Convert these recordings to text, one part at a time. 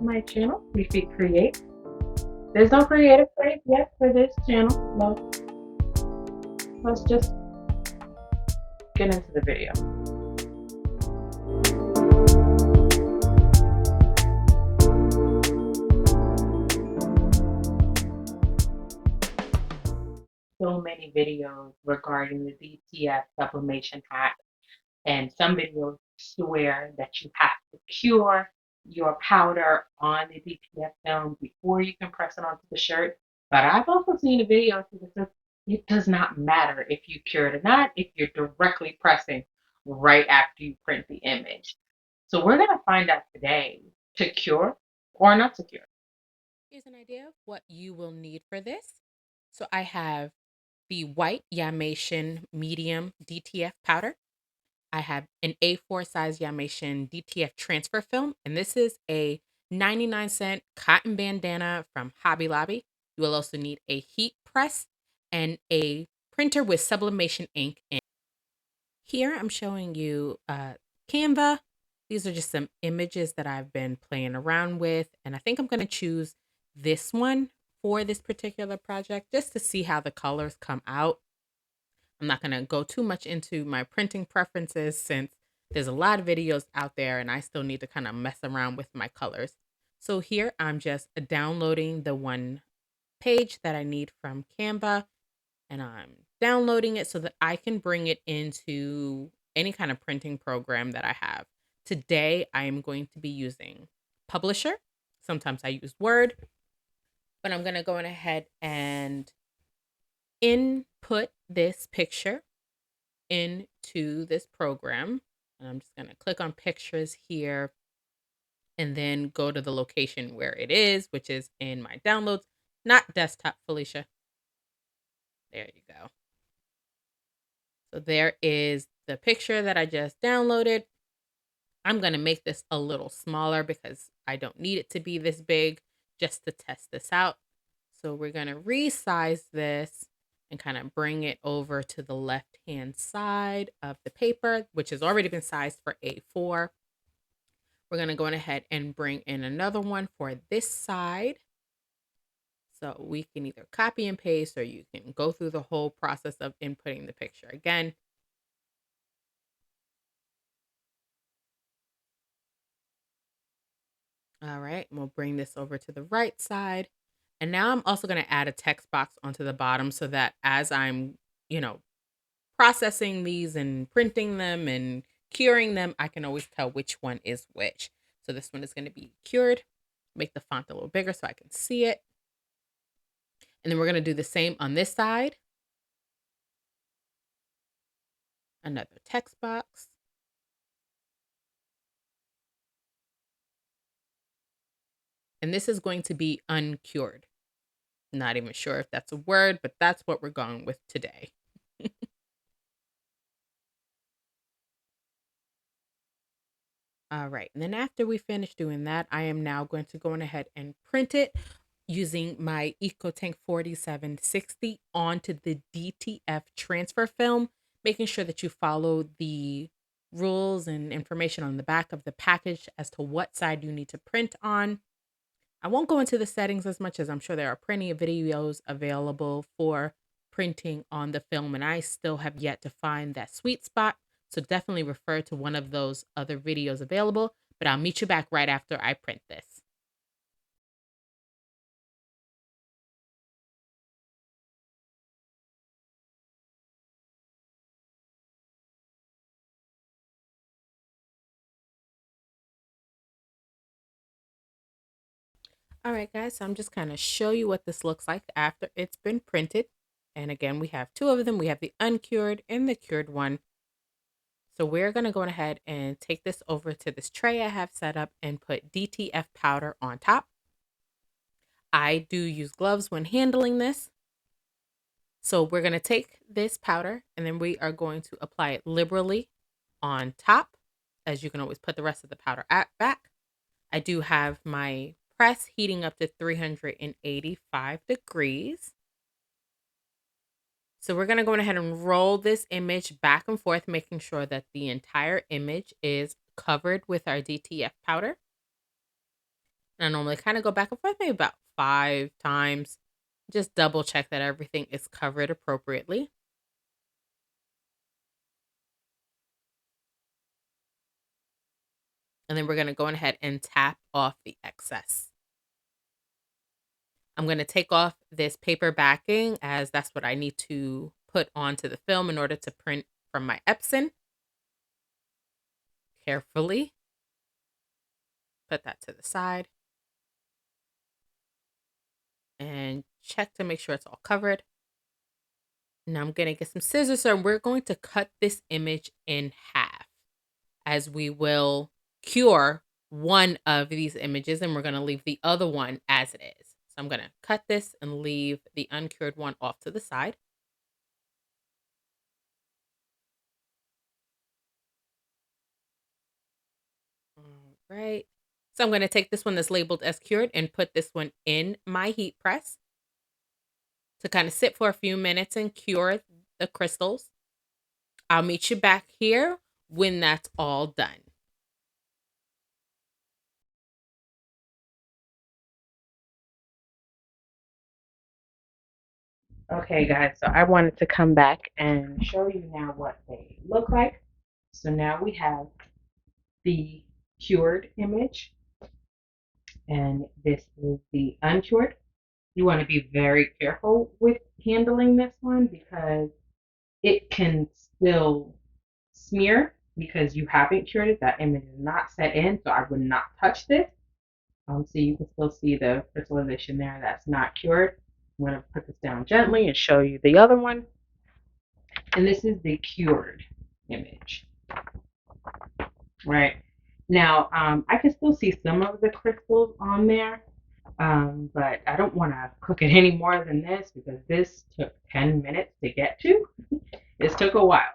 to my channel, Leafy Create. There's no creative break yet for this channel. Well, let's just get into the video. So many videos regarding the DTF sublimation hack, and some videos swear that you have to cure your powder on the DTF film before you can press it onto the shirt. But I've also seen a video that says it does not matter if you cure it or not, if you're directly pressing right after you print the image. So we're going to find out today to cure or not to cure. Here's an idea of what you will need for this. So I have the white Yamation medium DTF powder. I have an A4 size Yamation DTF transfer film, and this is a 99-cent cotton bandana from Hobby Lobby. You will also need a heat press and a printer with sublimation ink in. Here I'm showing you Canva. These are just some images that I've been playing around with, and I think I'm going to choose this one for this particular project just to see how the colors come out. I'm not going to go too much into my printing preferences since there's a lot of videos out there and I still need to kind of mess around with my colors. So here I'm just downloading the one page that I need from Canva, and I'm downloading it so that I can bring it into any kind of printing program that I have. Today, I am going to be using Publisher. Sometimes I use Word, but I'm going to go ahead and input this picture into this program. And I'm just going to click on pictures here and then go to the location where it is, which is in my downloads, not desktop, Felicia. There you go. So there is the picture that I just downloaded. I'm going to make this a little smaller because I don't need it to be this big just to test this out. So we're going to resize this and kind of bring it over to the left-hand side of the paper, which has already been sized for A4. We're going to go ahead and bring in another one for this side. So we can either copy and paste, or you can go through the whole process of inputting the picture again. All right, we'll bring this over to the right side. And now I'm also going to add a text box onto the bottom so that as I'm, processing these and printing them and curing them, I can always tell which one is which. So this one is going to be cured. Make the font a little bigger so I can see it. And then we're going to do the same on this side. Another text box. And this is going to be uncured. Not even sure if that's a word, but that's what we're going with today. All right, and then after we finish doing that, I am now going to go ahead and print it using my EcoTank 4760 onto the DTF transfer film, making sure that you follow the rules and information on the back of the package as to what side you need to print on. I won't go into the settings as much, as I'm sure there are plenty of videos available for printing on the film, and I still have yet to find that sweet spot. So definitely refer to one of those other videos available, but I'll meet you back right after I print this. All right, guys, so I'm just kind of show you what this looks like after it's been printed. And again, we have two of them. We have the uncured and the cured one. So we're going to go ahead and take this over to this tray I have set up and put DTF powder on top. I do use gloves when handling this. So we're going to take this powder and then we are going to apply it liberally on top. As you can always put the rest of the powder back. I do have my press heating up to 385 degrees. So we're going to go ahead and roll this image back and forth, making sure that the entire image is covered with our DTF powder. And I normally kind of go back and forth maybe about 5 times. Just double check that everything is covered appropriately. And then we're going to go ahead and tap off the excess. I'm going to take off this paper backing as that's what I need to put onto the film in order to print from my Epson. Carefully put that to the side and check to make sure it's all covered. Now I'm going to get some scissors and we're going to cut this image in half as we will cure one of these images and we're going to leave the other one as it is. So I'm going to cut this and leave the uncured one off to the side. All right. So I'm going to take this one that's labeled as cured and put this one in my heat press to kind of sit for a few minutes and cure the crystals. I'll meet you back here when that's all done. Okay, guys, so I wanted to come back and show you now what they look like. So now we have the cured image, and this is the uncured. You want to be very careful with handling this one because it can still smear because you haven't cured it. That image is not set in, so I would not touch this. So you can still see the crystallization there that's not cured. I'm going to put this down gently and show you the other one. And this is the cured image. Right. Now, I can still see some of the crystals on there, but I don't want to cook it any more than this because this took 10 minutes to get to. This took a while.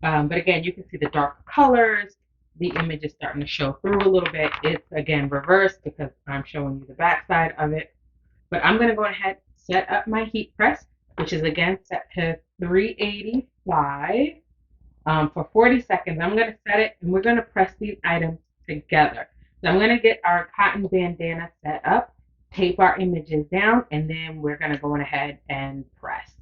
But again, you can see the darker colors. The image is starting to show through a little bit. It's again reversed because I'm showing you the back side of it. But I'm going to go ahead and set up my heat press, which is again set to 385 for 40 seconds. I'm going to set it and we're going to press these items together. So I'm going to get our cotton bandana set up, tape our images down, and then we're going to go ahead and press.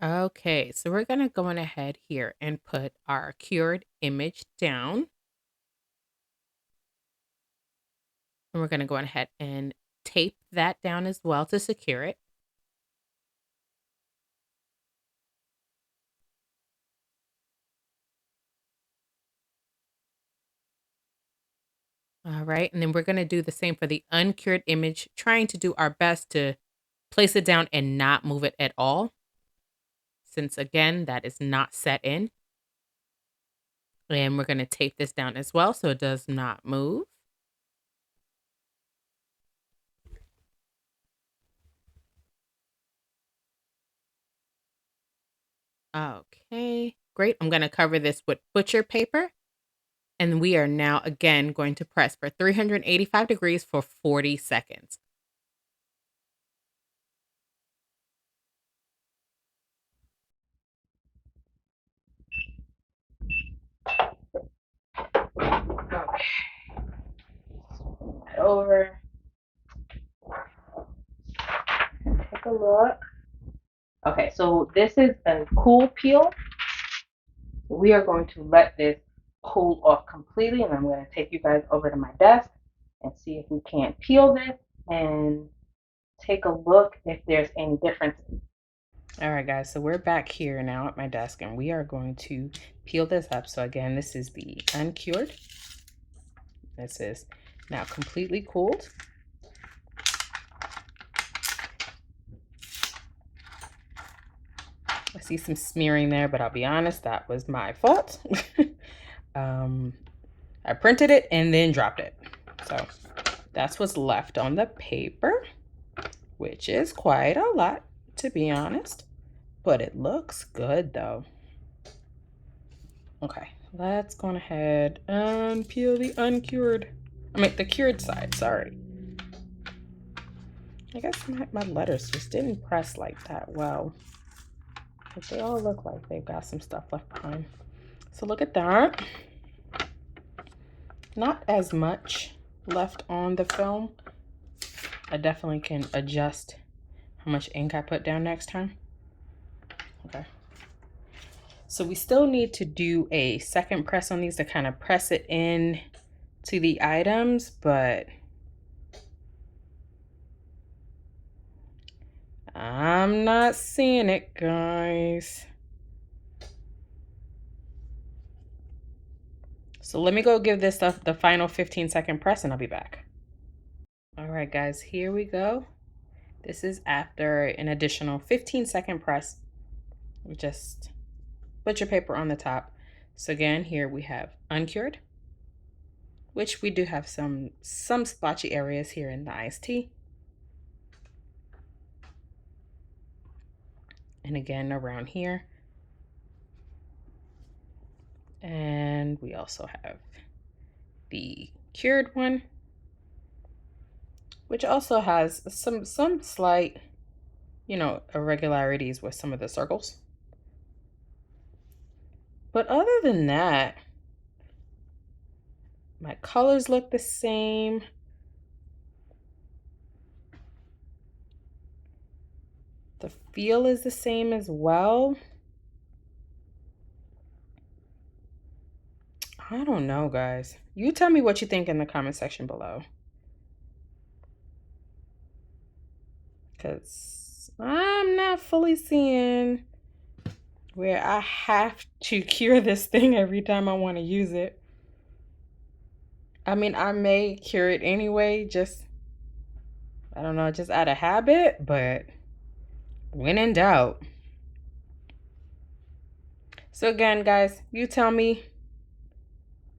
Okay, so we're going to go ahead here and put our cured image down. And we're going to go ahead and tape that down as well to secure it. All right, and then we're going to do the same for the uncured image, trying to do our best to place it down and not move it at all. Since again, that is not set in. And we're going to tape this down as well so it does not move. Okay, great. I'm going to cover this with butcher paper. And we are now again going to press for 385 degrees for 40 seconds. Okay. Over. Take a look. Okay, so this is a cool peel. We are going to let this cool off completely, and I'm going to take you guys over to my desk and see if we can't peel this and take a look if there's any differences. All right, guys, so we're back here now at my desk and we are going to peel this up. So again, this is the uncured. This is now completely cooled. I see some smearing there, but I'll be honest, that was my fault. I printed it and then dropped it. So that's what's left on the paper, which is quite a lot, to be honest. But it looks good, though. Okay, let's go ahead and peel the uncured. The cured side, sorry. I guess my letters just didn't press like that well. But they all look like they've got some stuff left behind. So look at that. Not as much left on the film. I definitely can adjust how much ink I put down next time. Okay. So we still need to do a second press on these to kind of press it in to the items, but I'm not seeing it, guys. So let me go give this the final 15-second press and I'll be back. All right, guys, here we go. This is after an additional 15-second press. Just put your paper on the top. So again, here we have uncured, which we do have some splotchy areas here in the iced tea. And again, around here. And we also have the cured one, which also has some slight, irregularities with some of the circles. But other than that, my colors look the same. The feel is the same as well. I don't know, guys. You tell me what you think in the comment section below. Because I'm not fully seeing where I have to cure this thing every time I want to use it. I mean, I may cure it anyway, just, I don't know, just out of habit, but when in doubt. So again, guys, you tell me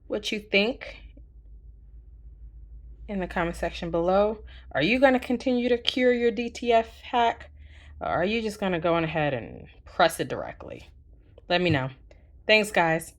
what you think in the comment section below. Are you going to continue to cure your DTF hack? Or are you just going to go on ahead and press it directly? Let me know. Thanks, guys.